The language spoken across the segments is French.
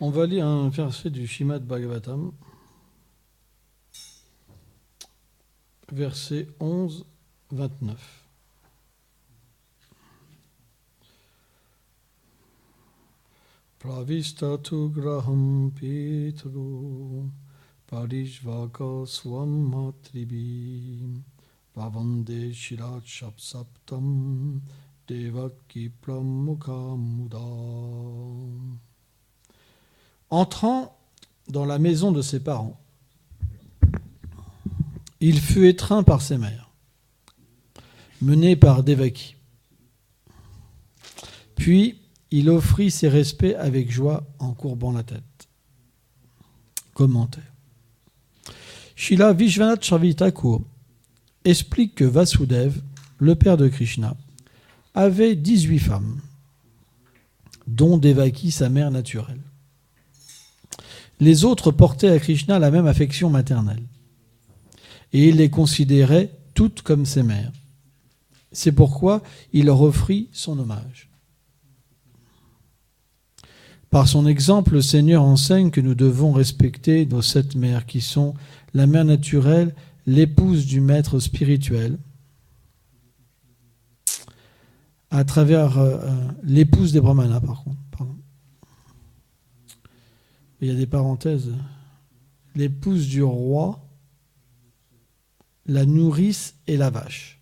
On va lire un verset du Srimad Bhagavatam, verset 11, 29. Pravistatu graham pitru parishvaka swam matribi bhavande shirat saptam devaki pramukha muda. Entrant dans la maison de ses parents, il fut étreint par ses mères, mené par Devaki. Puis, il offrit ses respects avec joie en courbant la tête. Commentaire. Srila Vishwanath Chakravarti Thakur explique que Vasudeva, le père de Krishna, avait 18 femmes, dont Devaki, sa mère naturelle. Les autres portaient à Krishna la même affection maternelle, et il les considérait toutes comme ses mères. C'est pourquoi il leur offrit son hommage. Par son exemple, le Seigneur enseigne que nous devons respecter nos 7 mères, qui sont la mère naturelle, l'épouse du maître spirituel, à travers l'épouse des brahmanas, par contre. Pardon. Il y a des parenthèses. L'épouse du roi, la nourrice et la vache.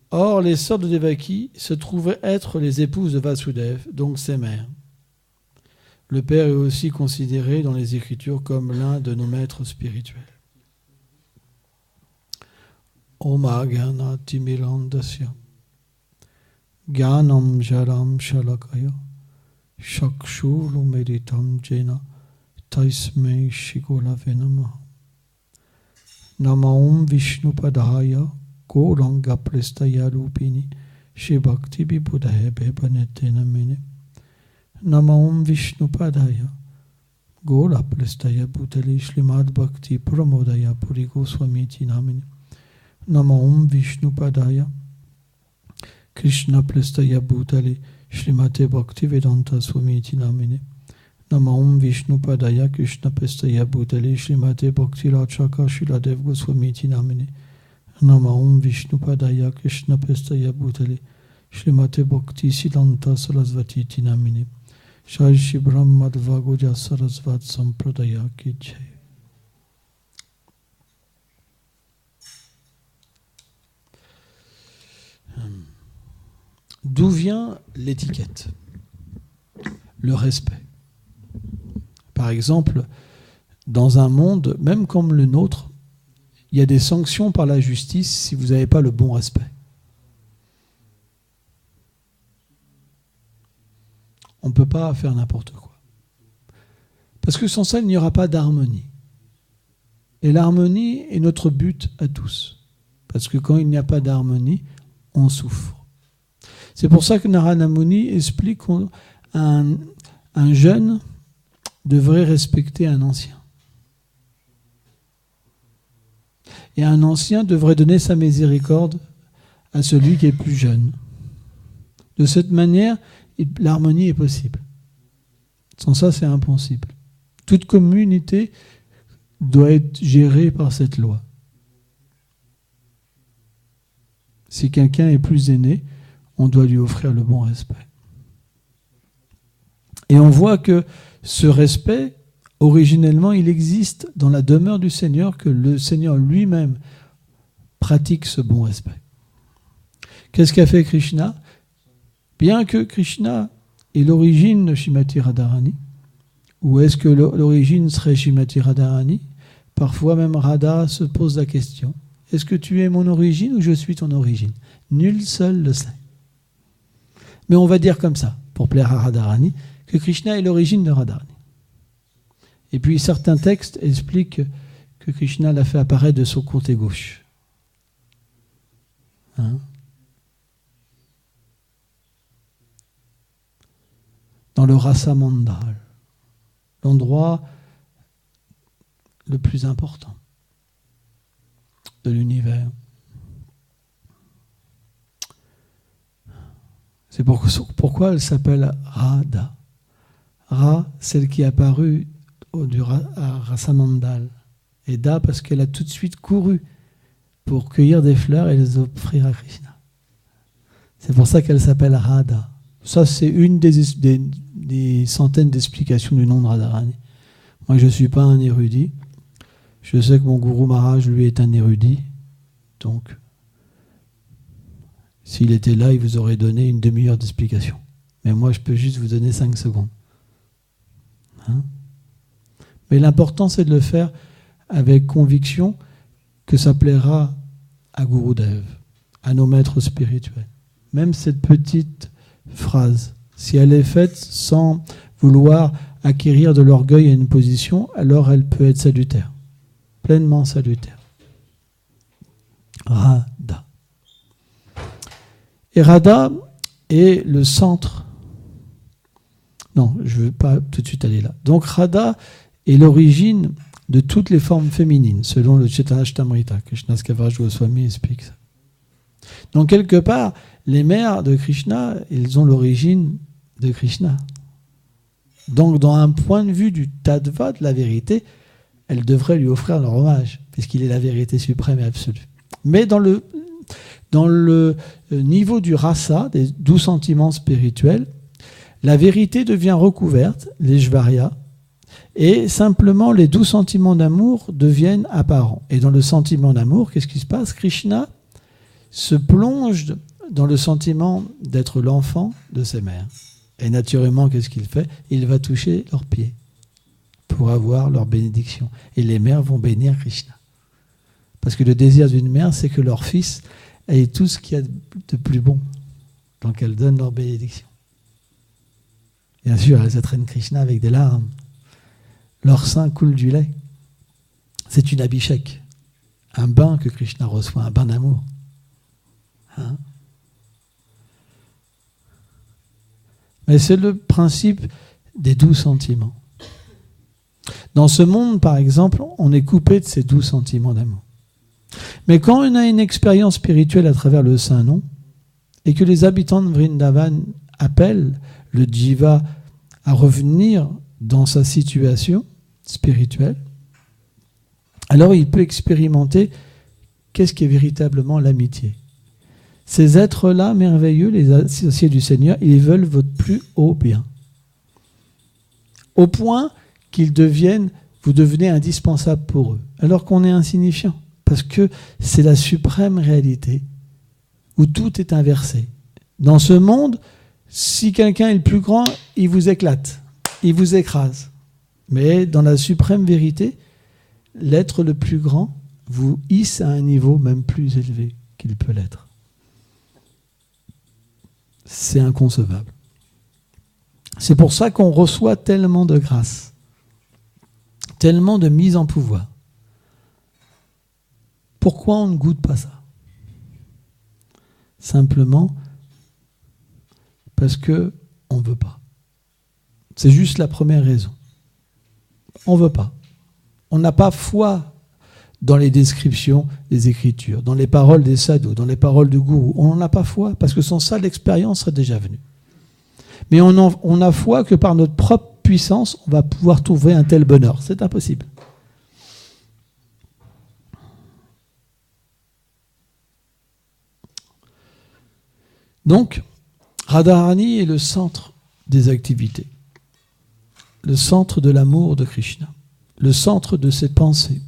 Or, les sœurs de Devaki se trouvaient être les épouses de Vasudeva, donc ses mères. Le père est aussi considéré dans les Écritures comme l'un de nos maîtres spirituels. Om Agana Timilandasya Gyanam Jaram Shalakaya Shakshuru Meditam Jena Taismei Shigolave Namaha Namaum Vishnupadaya Gauranga Prestaya Rupini Shibhakti Vibhudahe Bebanete Namine Namaum Vishnupadaya Gaura Prestaya Bhutali Shrimad Bhakti Pramodaya Puri Goswamiti Namine Namaum Vishnupadaya Krishna Prestaya Bhutali Shrimate Bhakti Vedanta Swamiti Namine Namaum Vishnupadaya Krishna Prestaya Bhutali Shrimate Bhakti Rachaka Shiladev Goswamiti Namine Namaum Vishnupadaya Krishna Prestaya Bhutali Shrimate Bhakti Siddhanta Sarasvati Namine Shai Shri Brahma Madhva Sarasvat Sampradaya Ki Jai. D'où vient l'étiquette? Le respect. Par exemple, dans un monde, même comme le nôtre, il y a des sanctions par la justice si vous n'avez pas le bon respect. On ne peut pas faire n'importe quoi. Parce que sans ça, il n'y aura pas d'harmonie. Et l'harmonie est notre but à tous. Parce que quand il n'y a pas d'harmonie, on souffre. C'est pour ça que Narada Muni explique qu'un jeune devrait respecter un ancien. Et un ancien devrait donner sa miséricorde à celui qui est plus jeune. De cette manière, l'harmonie est possible. Sans ça, c'est impossible. Toute communauté doit être gérée par cette loi. Si quelqu'un est plus aîné, on doit lui offrir le bon respect. Et on voit que ce respect, originellement, il existe dans la demeure du Seigneur, que le Seigneur lui-même pratique ce bon respect. Qu'est-ce qu'a fait Krishna? Bien que Krishna est l'origine de Srimati Radharani, ou est-ce que l'origine serait Srimati Radharani? Parfois même Radha se pose la question, est-ce que tu es mon origine ou je suis ton origine? Nul seul le sait. Mais on va dire comme ça, pour plaire à Radharani, que Krishna est l'origine de Radharani. Et puis certains textes expliquent que Krishna l'a fait apparaître de son côté gauche. Dans le Rasa Mandal, l'endroit le plus important de l'univers. C'est pourquoi elle s'appelle Radha. Ra, celle qui est apparue à Rasamandal. Et Da, parce qu'elle a tout de suite couru pour cueillir des fleurs et les offrir à Krishna. C'est pour ça qu'elle s'appelle Radha. Ça, c'est une des centaines d'explications du nom de Radharani. Moi, je ne suis pas un érudit. Je sais que mon Guru Maharaj, lui, est un érudit. Donc, s'il était là, il vous aurait donné une demi-heure d'explication. Mais moi, je peux juste vous donner 5 secondes. Hein? Mais l'important, c'est de le faire avec conviction que ça plaira à Gurudev, à nos maîtres spirituels. Même cette petite phrase, si elle est faite sans vouloir acquérir de l'orgueil à une position, alors elle peut être salutaire, pleinement salutaire. Radha. Et Radha est le centre. Non, je ne veux pas tout de suite aller là. Donc Radha est l'origine de toutes les formes féminines, selon le Chaitanya-charitamrita. Krishnas Kaviraj Goswami explique ça. Donc quelque part, les mères de Krishna, elles ont l'origine de Krishna. Donc dans un point de vue du tattva, de la vérité, elles devraient lui offrir leur hommage, puisqu'il est la vérité suprême et absolue. Mais dans le niveau du rasa, des 12 sentiments spirituels, la vérité devient recouverte, les jvarya, et simplement les 12 sentiments d'amour deviennent apparents. Et dans le sentiment d'amour, qu'est-ce qui se passe? Krishna se plonge dans le sentiment d'être l'enfant de ses mères. Et naturellement, qu'est-ce qu'il fait? Il va toucher leurs pieds pour avoir leur bénédiction. Et les mères vont bénir Krishna. Parce que le désir d'une mère, c'est que leur fils ait tout ce qu'il y a de plus bon. Donc elles donnent leur bénédiction. Bien sûr, elles entraînent Krishna avec des larmes. Leur sein coule du lait. C'est une abhishek, un bain que Krishna reçoit, un bain d'amour. Hein? Mais c'est le principe des 12 sentiments. Dans ce monde, par exemple, on est coupé de ces 12 sentiments d'amour. Mais quand on a une expérience spirituelle à travers le Saint-Nom, et que les habitants de Vrindavan appellent le Jiva à revenir dans sa situation spirituelle, alors il peut expérimenter qu'est-ce qui est véritablement l'amitié. Ces êtres-là merveilleux, les associés du Seigneur, ils veulent votre plus haut bien. Au point qu'ils vous devenez indispensable pour eux, alors qu'on est insignifiant. Parce que c'est la suprême réalité où tout est inversé. Dans ce monde, si quelqu'un est le plus grand, il vous éclate, il vous écrase. Mais dans la suprême vérité, l'être le plus grand vous hisse à un niveau même plus élevé qu'il peut l'être. C'est inconcevable. C'est pour ça qu'on reçoit tellement de grâce, tellement de mise en pouvoir. Pourquoi on ne goûte pas ça? Simplement parce qu'on ne veut pas. C'est juste la première raison. On ne veut pas. On n'a pas foi dans les descriptions des Écritures, dans les paroles des sadhus, dans les paroles du gourou. On n'en a pas foi, parce que sans ça, l'expérience serait déjà venue. Mais on a foi que par notre propre puissance, on va pouvoir trouver un tel bonheur. C'est impossible. Donc, Radharani est le centre des activités, le centre de l'amour de Krishna, le centre de ses pensées.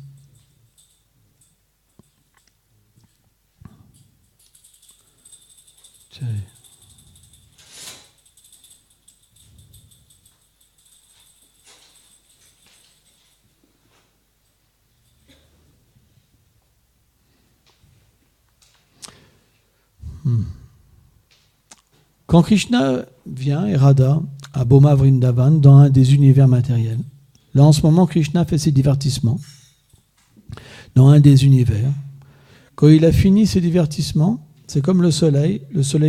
Quand Krishna vient, et Radha, à Boma Vrindavan, dans un des univers matériels, là en ce moment Krishna fait ses divertissements, dans un des univers. Quand il a fini ses divertissements, c'est comme le soleil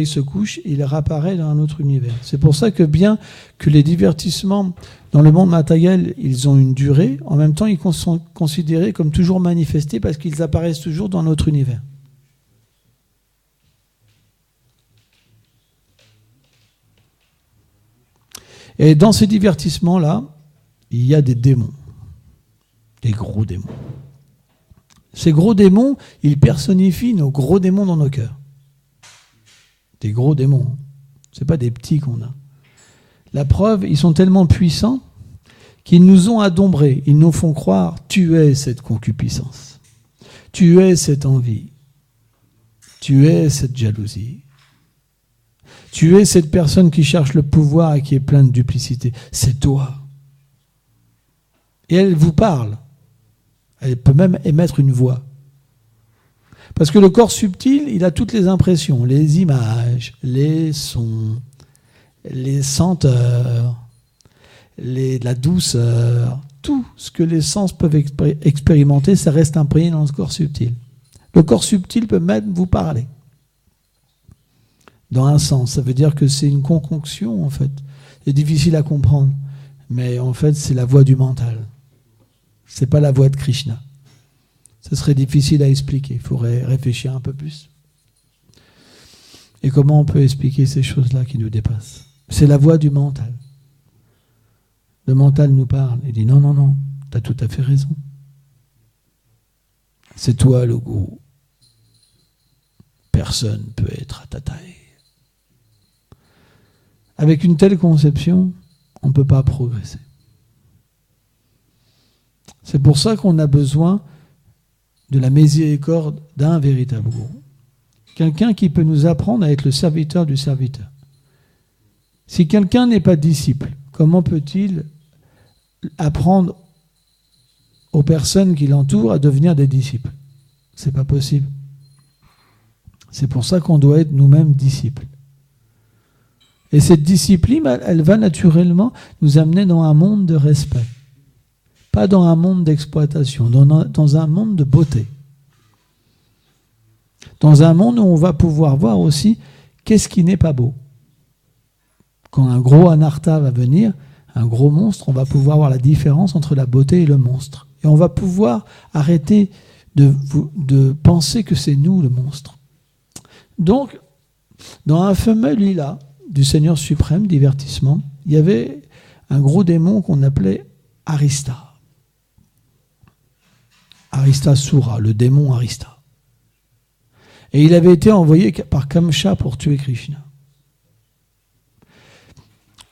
se couche et il réapparaît dans un autre univers. C'est pour ça que bien que les divertissements dans le monde matériel, ils ont une durée, en même temps ils sont considérés comme toujours manifestés parce qu'ils apparaissent toujours dans notre univers. Et dans ces divertissements-là, il y a des démons, des gros démons. Ces gros démons, ils personnifient nos gros démons dans nos cœurs. Des gros démons. Ce n'est pas des petits qu'on a. La preuve, ils sont tellement puissants qu'ils nous ont adombrés. Ils nous font croire, tu es cette concupiscence. Tu es cette envie. Tu es cette jalousie. Tu es cette personne qui cherche le pouvoir et qui est pleine de duplicité. C'est toi. Et elle vous parle. Elle peut même émettre une voix. Parce que le corps subtil, il a toutes les impressions, les images, les sons, les senteurs, la douceur, tout ce que les sens peuvent expérimenter, ça reste imprégné dans le corps subtil. Le corps subtil peut même vous parler. Dans un sens, ça veut dire que c'est une conjonction, en fait. C'est difficile à comprendre, mais en fait, c'est la voix du mental. C'est pas la voix de Krishna. Ce serait difficile à expliquer. Il faudrait réfléchir un peu plus. Et comment on peut expliquer ces choses-là qui nous dépassent? C'est la voix du mental. Le mental nous parle. Il dit non, tu as tout à fait raison. C'est toi le gourou. Personne ne peut être à ta taille. Avec une telle conception, on ne peut pas progresser. C'est pour ça qu'on a besoin de la miséricorde d'un véritable gourou. Quelqu'un qui peut nous apprendre à être le serviteur du serviteur. Si quelqu'un n'est pas disciple, comment peut-il apprendre aux personnes qui l'entourent à devenir des disciples? C'est pas possible. C'est pour ça qu'on doit être nous-mêmes disciples. Et cette discipline, elle va naturellement nous amener dans un monde de respect. Pas dans un monde d'exploitation, dans un monde de beauté. Dans un monde où on va pouvoir voir aussi qu'est-ce qui n'est pas beau. Quand un gros anartha va venir, un gros monstre, on va pouvoir voir la différence entre la beauté et le monstre. Et on va pouvoir arrêter de penser que c'est nous le monstre. Donc, dans un fameux lilas du Seigneur suprême, divertissement, il y avait un gros démon qu'on appelait Arista. Aristasura, le démon Arista. Et il avait été envoyé par Kamsa pour tuer Krishna.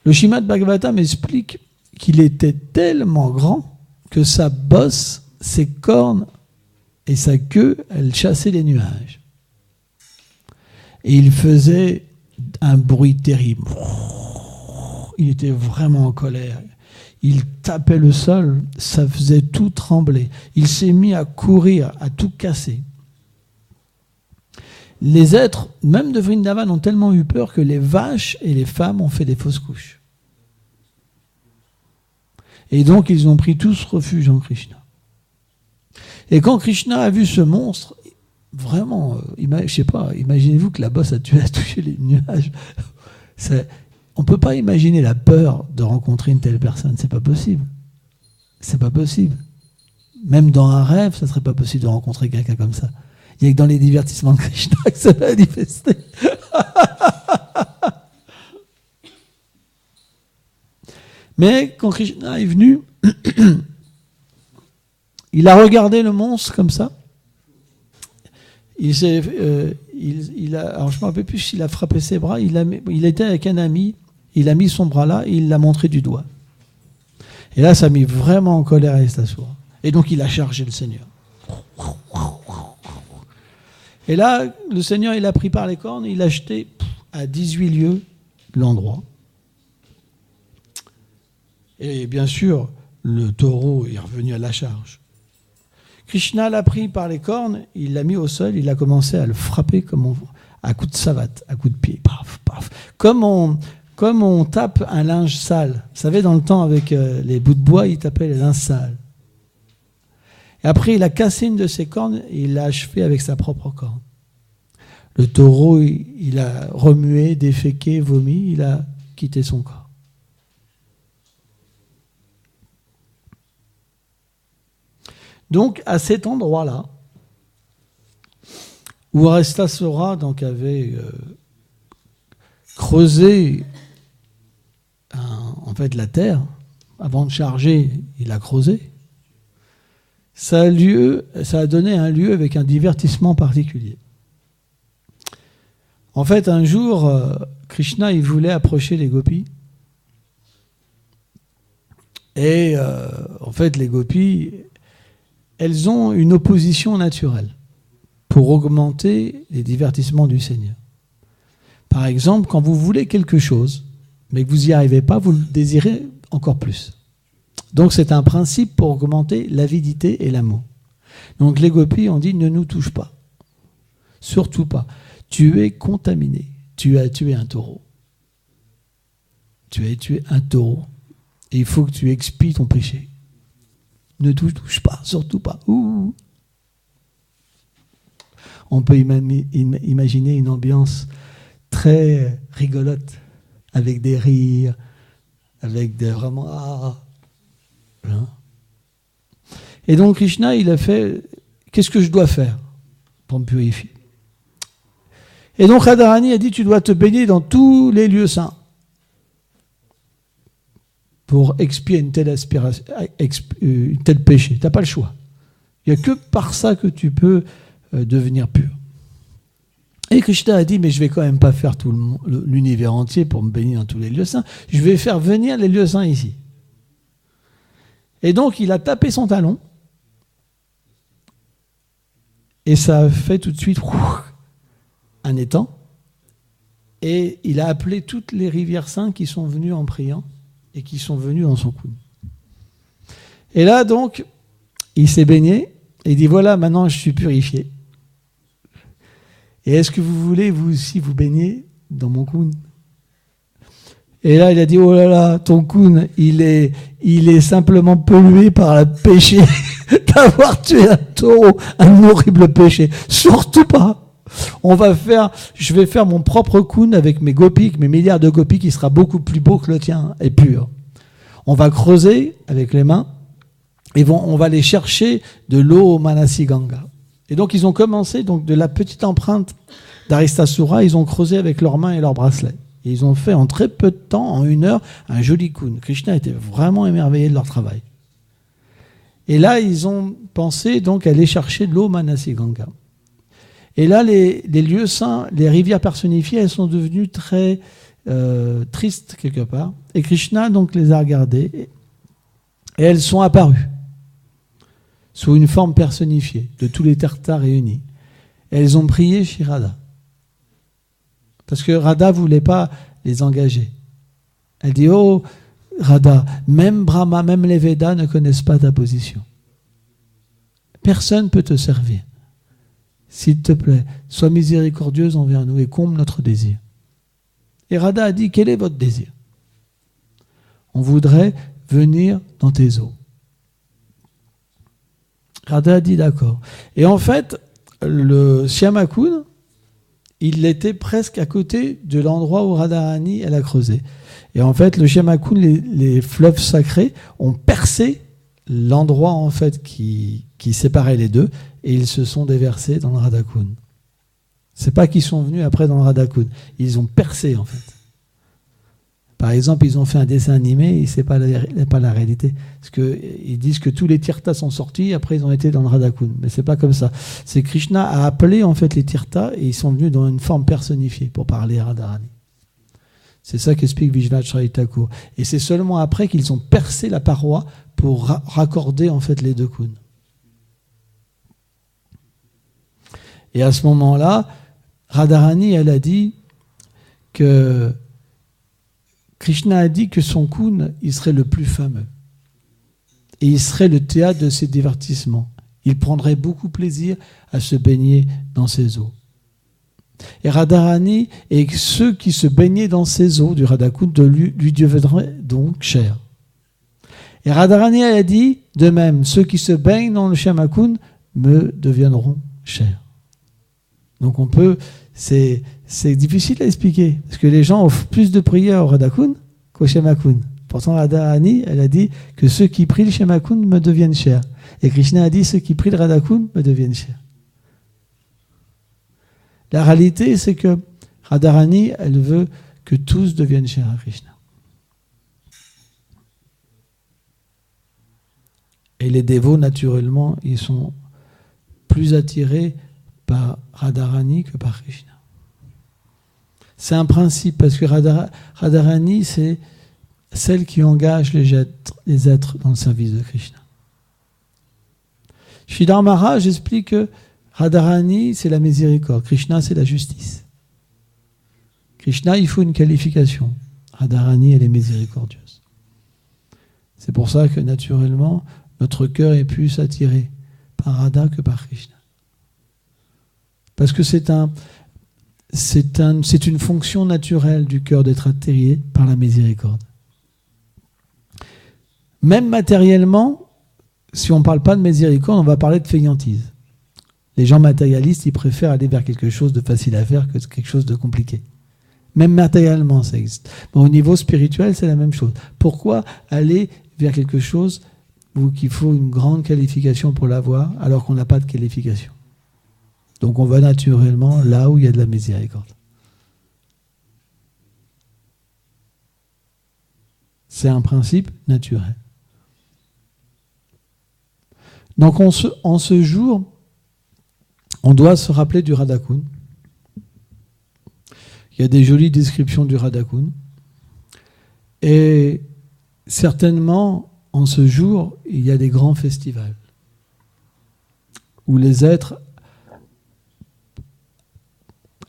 Le Srimad Bhagavatam explique qu'il était tellement grand que sa bosse, ses cornes et sa queue, elle chassait les nuages. Et il faisait un bruit terrible. Il était vraiment en colère. Il tapait le sol, ça faisait tout trembler. Il s'est mis à courir, à tout casser. Les êtres, même de Vrindavan, ont tellement eu peur que les vaches et les femmes ont fait des fausses couches. Et donc, ils ont pris tous refuge en Krishna. Et quand Krishna a vu ce monstre, vraiment, je sais pas, imaginez-vous que la bosse a touché les nuages. On ne peut pas imaginer la peur de rencontrer une telle personne. C'est pas possible. C'est pas possible. Même dans un rêve, ça serait pas possible de rencontrer quelqu'un comme ça. Il n'y a que dans les divertissements de Krishna que ça va manifester. Mais quand Krishna est venu, il a regardé le monstre comme ça. Alors je ne me rappelle plus s'il a frappé ses bras. Il était avec un ami. Il a mis son bras là et il l'a montré du doigt. Et là, ça a mis vraiment en colère Aristasura. Et donc, il a chargé le Seigneur. Et là, le Seigneur, il a pris par les cornes et il l'a jeté à 18 lieues de l'endroit. Et bien sûr, le taureau est revenu à la charge. Krishna l'a pris par les cornes, il l'a mis au sol, il a commencé à le frapper à coups de savate, à coups de pied. Paf, paf. Comme on tape un linge sale. Vous savez, dans le temps, avec les bouts de bois, il tapait les linges sales. Et après, il a cassé une de ses cornes et il l'a achevé avec sa propre corne. Le taureau, il a remué, déféqué, vomi, il a quitté son corps. Donc, à cet endroit-là, où Aristasura donc avait creusé en fait, la terre, avant de charger, il a creusé. Ça a donné un lieu avec un divertissement particulier. En fait, un jour, Krishna, il voulait approcher les gopis. Et en fait, les gopis, elles ont une opposition naturelle pour augmenter les divertissements du Seigneur. Par exemple, quand vous voulez quelque chose, mais que vous n'y arrivez pas, vous le désirez encore plus. Donc c'est un principe pour augmenter l'avidité et l'amour. Donc les gopis ont dit, ne nous touche pas. Surtout pas. Tu es contaminé. Tu as tué un taureau. Tu as tué un taureau. Et il faut que tu expies ton péché. Ne touche pas, surtout pas. Ouh. On peut imaginer une ambiance très rigolote, avec des rires, avec des vraiment... Hein. Et donc Krishna, il a fait, qu'est-ce que je dois faire pour me purifier? Et donc Radharani a dit, tu dois te baigner dans tous les lieux saints pour expier une telle péché. Tu n'as pas le choix. Il n'y a que par ça que tu peux devenir pur. Et Krishna a dit, mais je ne vais quand même pas faire tout l'univers entier pour me baigner dans tous les lieux saints. Je vais faire venir les lieux saints ici. Et donc, il a tapé son talon. Et ça a fait tout de suite un étang. Et il a appelé toutes les rivières saintes qui sont venues en priant et qui sont venues dans son coude. Et là, donc, il s'est baigné et il dit, voilà, maintenant je suis purifié. Et est-ce que vous voulez, vous aussi, vous baigner dans mon coude? Et là, il a dit, oh là là, ton coude, il est simplement pollué par le péché d'avoir tué un taureau, un horrible péché. Surtout pas. Je vais faire mon propre coude avec mes gopis, avec mes milliards de gopis, qui sera beaucoup plus beau que le tien et pur. On va creuser avec les mains et on va aller chercher de l'eau au Manasi Ganga. Et donc, ils ont commencé, donc, de la petite empreinte d'Aristasura, ils ont creusé avec leurs mains et leurs bracelets. Et ils ont fait en très peu de temps, en 1 heure, un joli coude. Krishna était vraiment émerveillé de leur travail. Et là, ils ont pensé donc aller chercher de l'eau Manasi Ganga. Et là, les lieux saints, les rivières personnifiées, elles sont devenues très tristes quelque part. Et Krishna donc les a regardées et elles sont apparues sous une forme personnifiée de tous les Tirthas réunis. Et elles ont prié chez Radha. Parce que Radha ne voulait pas les engager. Elle dit, oh Radha, même Brahma, même les Védas ne connaissent pas ta position. Personne ne peut te servir. S'il te plaît, sois miséricordieuse envers nous et comble notre désir. Et Radha a dit, quel est votre désir? On voudrait venir dans tes eaux. Radha a dit, d'accord. Et en fait, le Shyamakund, il était presque à côté de l'endroit où Radharani elle a creusé. Et en fait, le Shyamakund, les fleuves sacrés ont percé l'endroit en fait qui séparait les deux, et ils se sont déversés dans le Radhakund. C'est pas qu'ils sont venus après dans le Radhakund, ils ont percé en fait. Par exemple, ils ont fait un dessin animé, et c'est pas la réalité. Parce qu'ils disent que tous les Tirthas sont sortis, après ils ont été dans le Radhakund. Mais c'est pas comme ça. C'est Krishna a appelé en fait les Tirthas, et ils sont venus dans une forme personnifiée pour parler à Radharani. C'est ça qu'explique Vishwanath Chaitanya Thakur. Et c'est seulement après qu'ils ont percé la paroi pour raccorder en fait les deux kunds. Et à ce moment-là, Radharani, elle a dit que Krishna a dit que son kunde, il serait le plus fameux. Et il serait le théâtre de ses divertissements. Il prendrait beaucoup plaisir à se baigner dans ses eaux. Et Radharani et ceux qui se baignaient dans ces eaux du Radhakund lui deviendraient donc chers. Et Radharani a dit, de même, ceux qui se baignent dans le Shyamakund me deviendront chers. Donc on peut, c'est difficile à expliquer, parce que les gens offrent plus de prières au Radhakund qu'au Shyamakund. Pourtant Radharani, elle a dit que ceux qui prient le Shyamakund me deviennent chers. Et Krishna a dit, ceux qui prient le Radhakund me deviennent chers. La réalité, c'est que Radharani, elle veut que tous deviennent chers à Krishna. Et les dévots, naturellement, ils sont plus attirés par Radharani que par Krishna. C'est un principe, parce que Radharani, c'est celle qui engage les êtres dans le service de Krishna. Sridhar Maharaj explique que Radharani, c'est la miséricorde. Krishna, c'est la justice. Krishna, il faut une qualification. Radharani, elle est miséricordieuse. C'est pour ça que, naturellement, notre cœur est plus attiré par Radha que par Krishna. Parce que c'est une fonction naturelle du cœur d'être attiré par la miséricorde. Même matériellement, si on ne parle pas de miséricorde, on va parler de fainéantise. Les gens matérialistes, ils préfèrent aller vers quelque chose de facile à faire que quelque chose de compliqué. Même matériellement, ça existe. Bon, au niveau spirituel, c'est la même chose. Pourquoi aller vers quelque chose où il faut une grande qualification pour l'avoir, alors qu'on n'a pas de qualification? Donc on va naturellement là où il y a de la miséricorde. C'est un principe naturel. Donc en ce jour, on doit se rappeler du Radha-kun. Il y a des jolies descriptions du Radha-kun. Et certainement, en ce jour, il y a des grands festivals où les êtres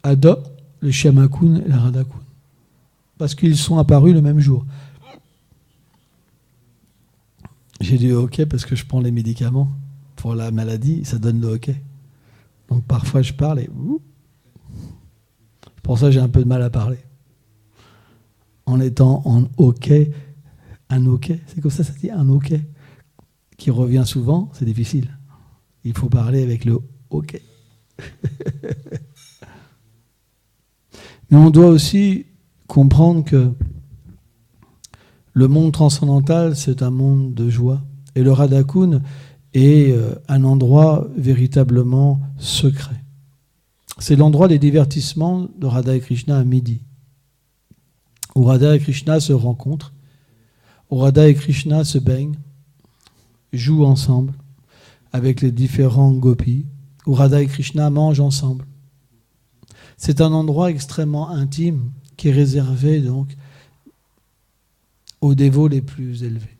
adorent le Shyama-kun et le Radha-kun. Parce qu'ils sont apparus le même jour. J'ai dit OK parce que je prends les médicaments pour la maladie, ça donne le OK. Donc parfois je parle et... Pour ça j'ai un peu de mal à parler. En étant en OK, un OK, c'est comme ça se dit, un OK, qui revient souvent, c'est difficile. Il faut parler avec le OK. Mais on doit aussi comprendre que le monde transcendantal, c'est un monde de joie. Et le Radha-kun est un endroit véritablement secret. C'est l'endroit des divertissements de Radha et Krishna à midi, où Radha et Krishna se rencontrent, où Radha et Krishna se baignent, jouent ensemble avec les différents gopis, où Radha et Krishna mangent ensemble. C'est un endroit extrêmement intime qui est réservé donc aux dévots les plus élevés.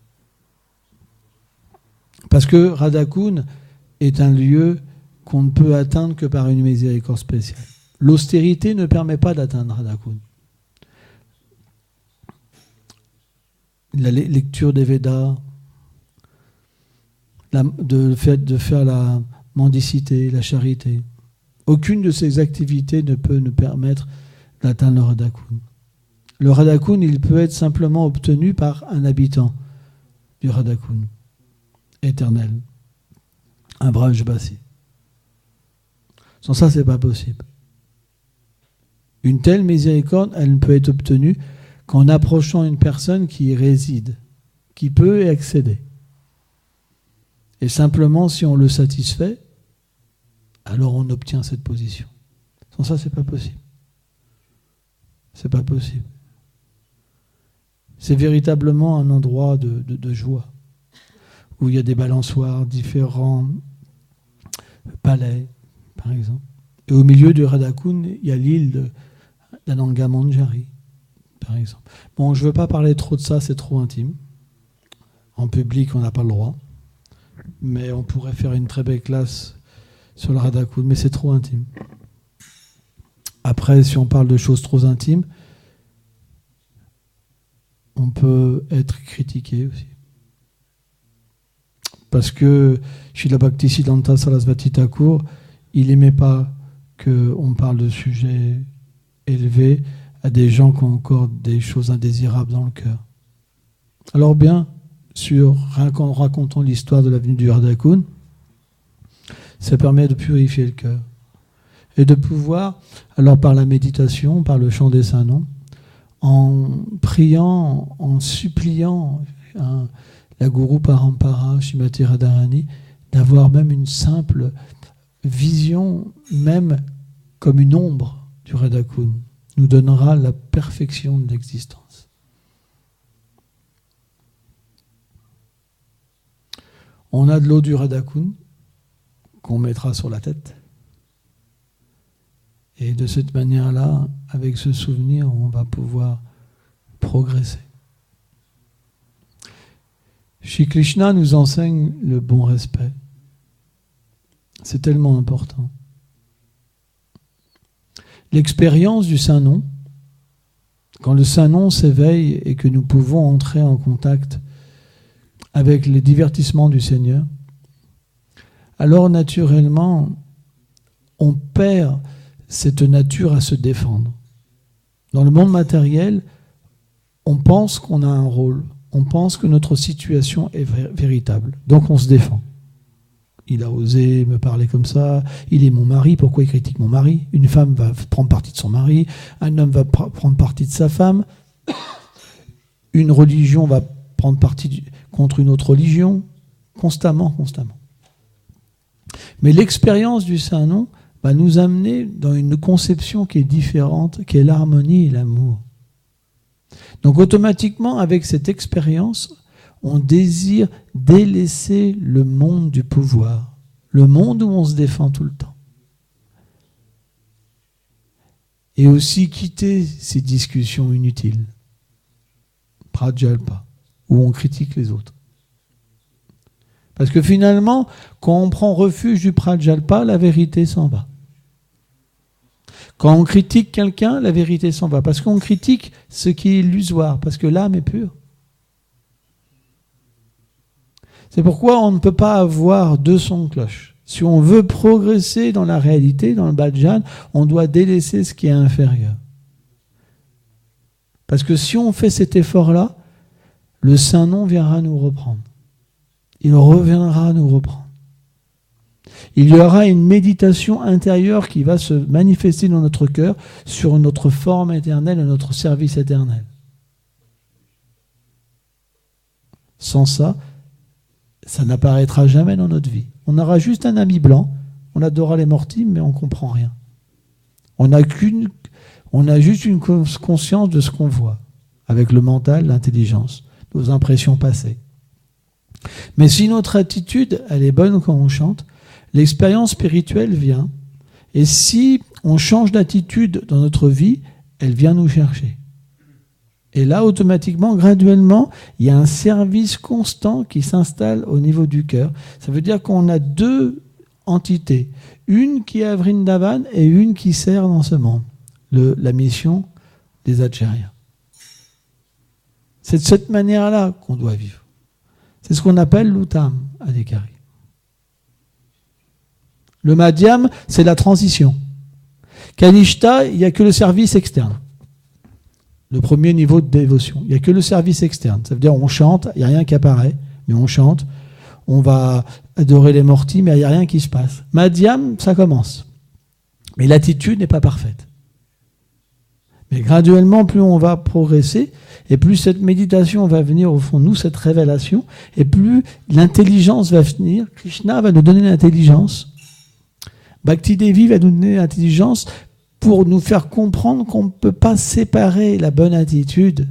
Parce que Radha-kun est un lieu qu'on ne peut atteindre que par une miséricorde spéciale. L'austérité ne permet pas d'atteindre Radha-kun. La lecture des Védas, le fait de faire la mendicité, la charité, aucune de ces activités ne peut nous permettre d'atteindre le Radha-kun. Le Radha-kun, il peut être simplement obtenu par un habitant du Radha-kun éternel, un Brajbasi. Sans ça, c'est pas possible. Une telle miséricorde, elle ne peut être obtenue qu'en approchant une personne qui y réside, qui peut y accéder. Et simplement, si on le satisfait, alors on obtient cette position. Sans ça, c'est pas possible. C'est pas possible. C'est véritablement un endroit de joie, où il y a des balançoires, différents palais, par exemple. Et au milieu du Radha-kun, il y a l'île d'Ananga Manjari, par exemple. Bon, je ne veux pas parler trop de ça, c'est trop intime. En public, on n'a pas le droit. Mais on pourrait faire une très belle classe sur le Radha-kun, mais c'est trop intime. Après, si on parle de choses trop intimes, on peut être critiqué aussi. Parce que Srila Bhaktisiddhanta Sarasvati Thakur, il n'aimait pas qu'on parle de sujets élevés à des gens qui ont encore des choses indésirables dans le cœur. Alors bien sûr, en racontant l'histoire de la venue du Radha-kun, ça permet de purifier le cœur. Et de pouvoir, alors par la méditation, par le chant des saints noms, en priant, en suppliant la Guru Parampara, Srimati Radharani, d'avoir même une simple vision, même comme une ombre du Radha-kun, nous donnera la perfection de l'existence. On a de l'eau du Radakun qu'on mettra sur la tête. Et de cette manière-là, avec ce souvenir, on va pouvoir progresser. Shri Krishna nous enseigne le bon respect. C'est tellement important. L'expérience du Saint-Nom, quand le Saint-Nom s'éveille et que nous pouvons entrer en contact avec les divertissements du Seigneur, alors naturellement, on perd cette nature à se défendre. Dans le monde matériel, on pense qu'on a un rôle, on pense que notre situation est véritable, donc on se défend. Il a osé me parler comme ça, il est mon mari, pourquoi il critique mon mari? Une femme va prendre parti de son mari, un homme va prendre parti de sa femme, une religion va prendre parti contre une autre religion, constamment. Mais l'expérience du Saint-Nom va nous amener dans une conception qui est différente, qui est l'harmonie et l'amour. Donc automatiquement, avec cette expérience, on désire délaisser le monde du pouvoir, le monde où on se défend tout le temps. Et aussi quitter ces discussions inutiles, prajalpa, où on critique les autres. Parce que finalement, quand on prend refuge du prajalpa, la vérité s'en va. Quand on critique quelqu'un, la vérité s'en va. Parce qu'on critique ce qui est illusoire, parce que l'âme est pure. C'est pourquoi on ne peut pas avoir deux sons de cloche. Si on veut progresser dans la réalité, dans le bhajan, on doit délaisser ce qui est inférieur. Parce que si on fait cet effort-là, le Saint-Nom viendra nous reprendre. Il reviendra nous reprendre. Il y aura une méditation intérieure qui va se manifester dans notre cœur sur notre forme éternelle et notre service éternel. Sans ça, ça n'apparaîtra jamais dans notre vie. On aura juste un habit blanc, on adorera les mortimes, mais on ne comprend rien. On a juste une conscience de ce qu'on voit, avec le mental, l'intelligence, nos impressions passées. Mais si notre attitude, elle est bonne quand on chante, l'expérience spirituelle vient, et si on change d'attitude dans notre vie, elle vient nous chercher. Et là, automatiquement, graduellement, il y a un service constant qui s'installe au niveau du cœur. Ça veut dire qu'on a deux entités. Une qui est à Vrindavan et une qui sert dans ce monde. La mission des Acharyas. C'est de cette manière-là qu'on doit vivre. C'est ce qu'on appelle l'Uttam Adhikari. Le Madhyam, c'est la transition. Kanishta, il n'y a que le service externe. Le premier niveau de dévotion. Il n'y a que le service externe. Ça veut dire on chante, il n'y a rien qui apparaît, mais on chante. On va adorer les mortis, mais il n'y a rien qui se passe. Madhyam, ça commence. Mais l'attitude n'est pas parfaite. Mais graduellement, plus on va progresser, et plus cette méditation va venir au fond de nous, cette révélation, et plus l'intelligence va venir. Krishna va nous donner l'intelligence. Bhakti Devi va nous donner l'intelligence pour nous faire comprendre qu'on ne peut pas séparer la bonne attitude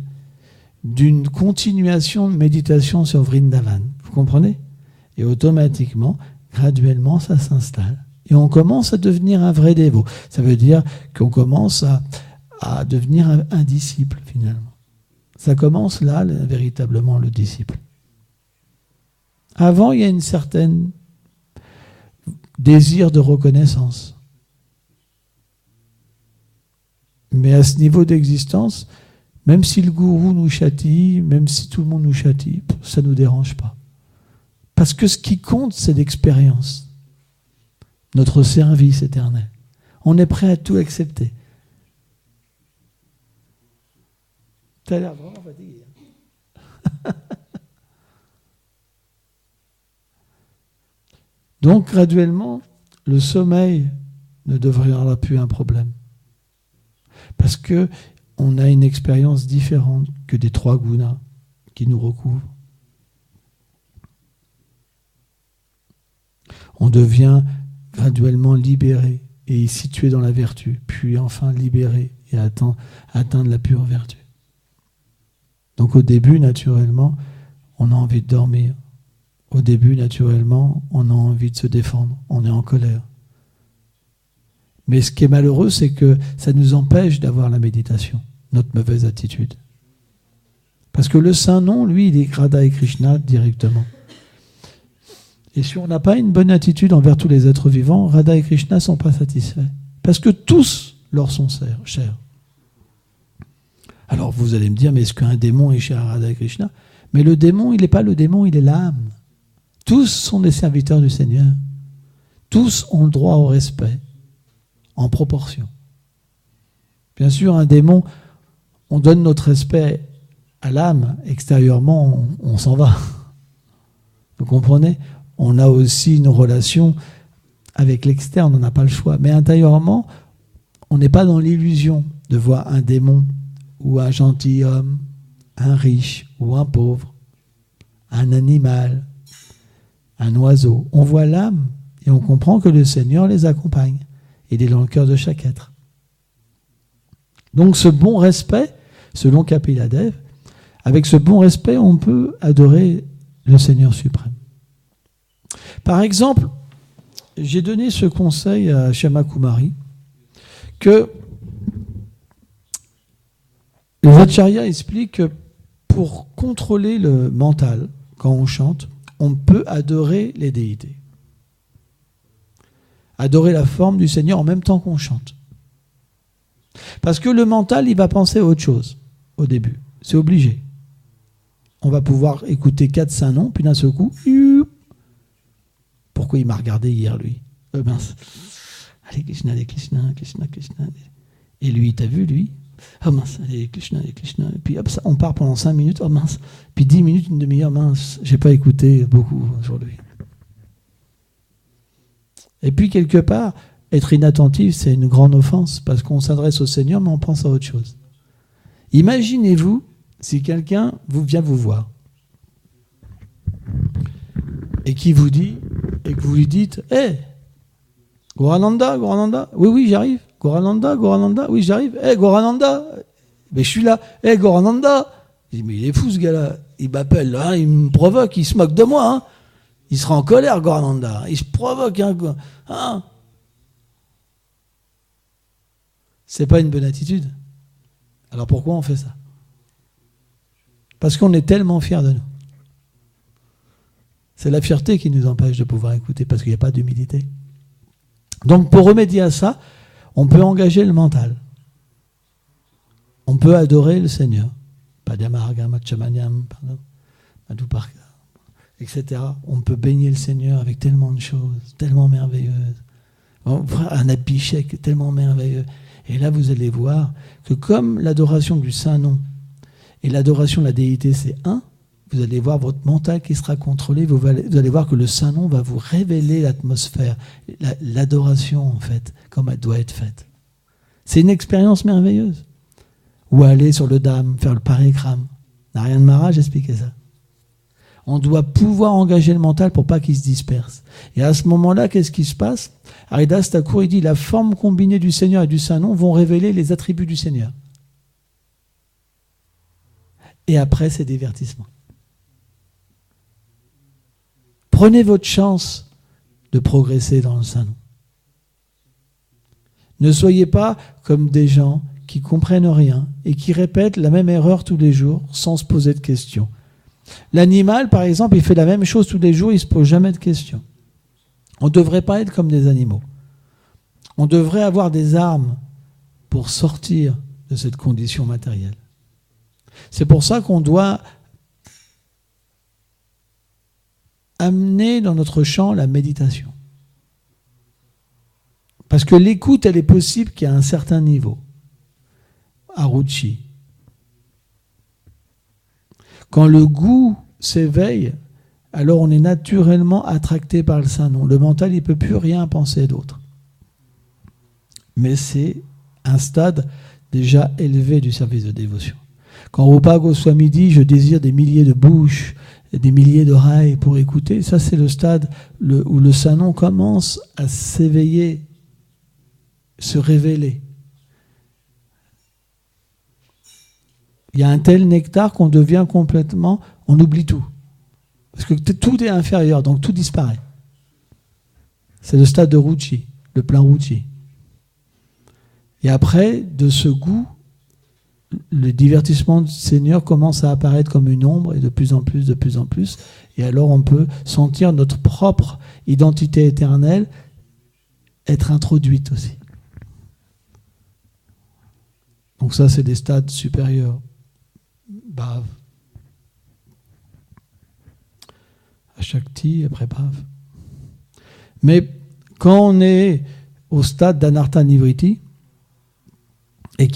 d'une continuation de méditation sur Vrindavan. Vous comprenez? Et automatiquement, graduellement, ça s'installe. Et on commence à devenir un vrai dévot. Ça veut dire qu'on commence à devenir un disciple, finalement. Ça commence là, véritablement, le disciple. Avant, il y a une certaine désir de reconnaissance. Mais à ce niveau d'existence, même si le gourou nous châtie, même si tout le monde nous châtie, ça ne nous dérange pas. Parce que ce qui compte, c'est l'expérience. Notre service éternel. On est prêt à tout accepter. Tu as l'air vraiment fatigué. Donc, graduellement, le sommeil ne deviendra plus un problème. Parce qu'on a une expérience différente que des trois gunas qui nous recouvrent. On devient graduellement libéré et situé dans la vertu, puis enfin libéré et atteindre la pure vertu. Donc au début, naturellement, on a envie de dormir. Au début, naturellement, on a envie de se défendre, on est en colère. Mais ce qui est malheureux, c'est que ça nous empêche d'avoir la méditation, notre mauvaise attitude. Parce que le saint nom, lui, il est Radha et Krishna directement. Et si on n'a pas une bonne attitude envers tous les êtres vivants, Radha et Krishna ne sont pas satisfaits. Parce que tous leur sont chers. Alors vous allez me dire, mais est-ce qu'un démon est cher à Radha et Krishna ? Mais le démon, il n'est pas le démon, il est l'âme. Tous sont des serviteurs du Seigneur. Tous ont le droit au respect, en proportion. Bien sûr, un démon, on donne notre respect à l'âme, extérieurement, on s'en va. Vous comprenez ? On a aussi une relation avec l'externe, on n'a pas le choix. Mais intérieurement, on n'est pas dans l'illusion de voir un démon ou un gentilhomme, un riche ou un pauvre, un animal, un oiseau. On voit l'âme et on comprend que le Seigneur les accompagne. Il est dans le cœur de chaque être. Donc ce bon respect, selon Kapila Dev, avec ce bon respect, on peut adorer le Seigneur suprême. Par exemple, j'ai donné ce conseil à Shama Kumari, que les Acharyas expliquent que pour contrôler le mental, quand on chante, on peut adorer les déités. Adorer la forme du Seigneur en même temps qu'on chante. Parce que le mental, il va penser à autre chose au début. C'est obligé. On va pouvoir écouter 4 saints noms, puis d'un seul coup, pourquoi il m'a regardé hier, lui ? Mince. Allez, Krishna, Krishna, Krishna, Krishna. Et lui, t'as vu, lui ? Oh mince, allez, Krishna, Krishna. Et puis hop, ça, on part pendant 5 minutes, oh mince. Puis 10 minutes, une demi-heure, mince, j'ai pas écouté beaucoup aujourd'hui. Et puis, quelque part, être inattentif, c'est une grande offense, parce qu'on s'adresse au Seigneur, mais on pense à autre chose. Imaginez-vous si quelqu'un vient vous voir et qui vous dit, et que vous lui dites, hé, hey, Gorananda, Gorananda, oui, j'arrive. Gorananda, oui, j'arrive. Hé, hey, Gorananda, mais je suis là. Hé, hey, Gorananda. Je dis, mais il est fou ce gars-là. Il m'appelle, hein, il me provoque, il se moque de moi. Hein. Il sera en colère, Gorananda. Il se provoque. Hein. C'est pas une bonne attitude. Alors pourquoi on fait ça ? Parce qu'on est tellement fiers de nous. C'est la fierté qui nous empêche de pouvoir écouter, parce qu'il n'y a pas d'humilité. Donc pour remédier à ça, on peut engager le mental. On peut adorer le Seigneur. Padyamarga, Machamanyam, Madhuparka, etc. On peut baigner le Seigneur avec tellement de choses, tellement merveilleuses. Un abhishek tellement merveilleux. Et là, vous allez voir que comme l'adoration du Saint-Nom et l'adoration de la déité, c'est un, vous allez voir votre mental qui sera contrôlé, vous allez voir que le Saint-Nom va vous révéler l'atmosphère, l'adoration en fait, comme elle doit être faite. C'est une expérience merveilleuse. Ou aller sur le Dham, faire le parikrama. Narayana Maharaj expliquait ça. On doit pouvoir engager le mental pour pas qu'il se disperse. Et à ce moment-là, qu'est-ce qui se passe ? Haridas Thakur, il dit, la forme combinée du Seigneur et du Saint-Nom vont révéler les attributs du Seigneur. Et après, c'est divertissement. Prenez votre chance de progresser dans le Saint-Nom. Ne soyez pas comme des gens qui comprennent rien et qui répètent la même erreur tous les jours sans se poser de questions. L'animal, par exemple, il fait la même chose tous les jours, il ne se pose jamais de questions. On ne devrait pas être comme des animaux. On devrait avoir des armes pour sortir de cette condition matérielle. C'est pour ça qu'on doit amener dans notre champ la méditation. Parce que l'écoute, elle est possible qu'à un certain niveau. Aruchi. Quand le goût s'éveille, alors on est naturellement attracté par le Saint-Nom. Le mental, il ne peut plus rien penser d'autre. Mais c'est un stade déjà élevé du service de dévotion. Quand Rupa Goswami dit « Je désire des milliers de bouches, des milliers d'oreilles pour écouter », ça c'est le stade où le Saint-Nom commence à s'éveiller, se révéler. Il y a un tel nectar qu'on devient complètement, on oublie tout. Parce que tout est inférieur, donc tout disparaît. C'est le stade de Ruchi, le plein Ruchi. Et après, de ce goût, le divertissement du Seigneur commence à apparaître comme une ombre, et de plus en plus, de plus en plus. Et alors on peut sentir notre propre identité éternelle être introduite aussi. Donc ça, c'est des stades supérieurs. Bhave. Shakti, après Bhave. Mais quand on est au stade d'Anartha Nivriti et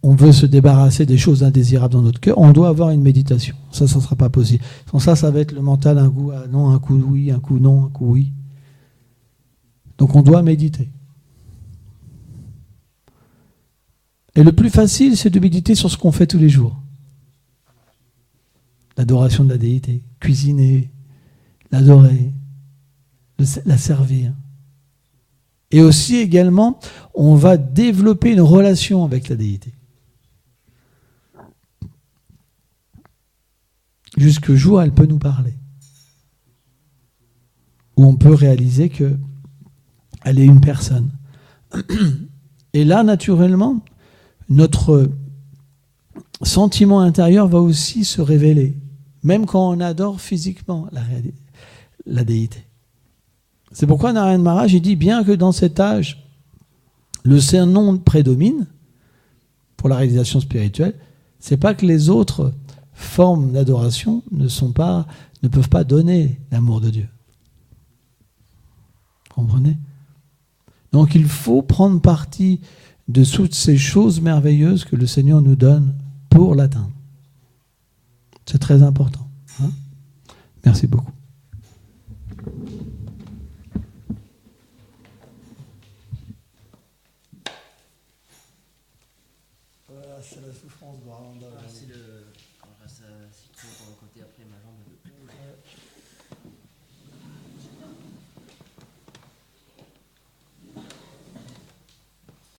on veut se débarrasser des choses indésirables dans notre cœur, on doit avoir une méditation. Ça ne sera pas possible. Sans ça va être le mental, un coup non, un coup oui, un coup non, un coup oui. Donc on doit méditer. Et le plus facile, c'est de méditer sur ce qu'on fait tous les jours. L'adoration de la déité, cuisiner, l'adorer, la servir. Et aussi également, on va développer une relation avec la déité. Jusqu'au jour où elle peut nous parler. Où on peut réaliser qu'elle est une personne. Et là, naturellement, notre sentiment intérieur va aussi se révéler. Même quand on adore physiquement la déité. C'est pourquoi Narayana Maharaj il dit bien que dans cet âge, le Saint-Nom prédomine pour la réalisation spirituelle, c'est pas que les autres formes d'adoration ne peuvent pas donner l'amour de Dieu. Vous comprenez ? Donc il faut prendre parti de toutes ces choses merveilleuses que le Seigneur nous donne pour l'atteindre. C'est très important. Hein ? Merci beaucoup. Voilà, c'est la souffrance de Ramanda. C'est le. Quand je reste assis trop longtemps à côté, après ma jambe ne peut plus bouger.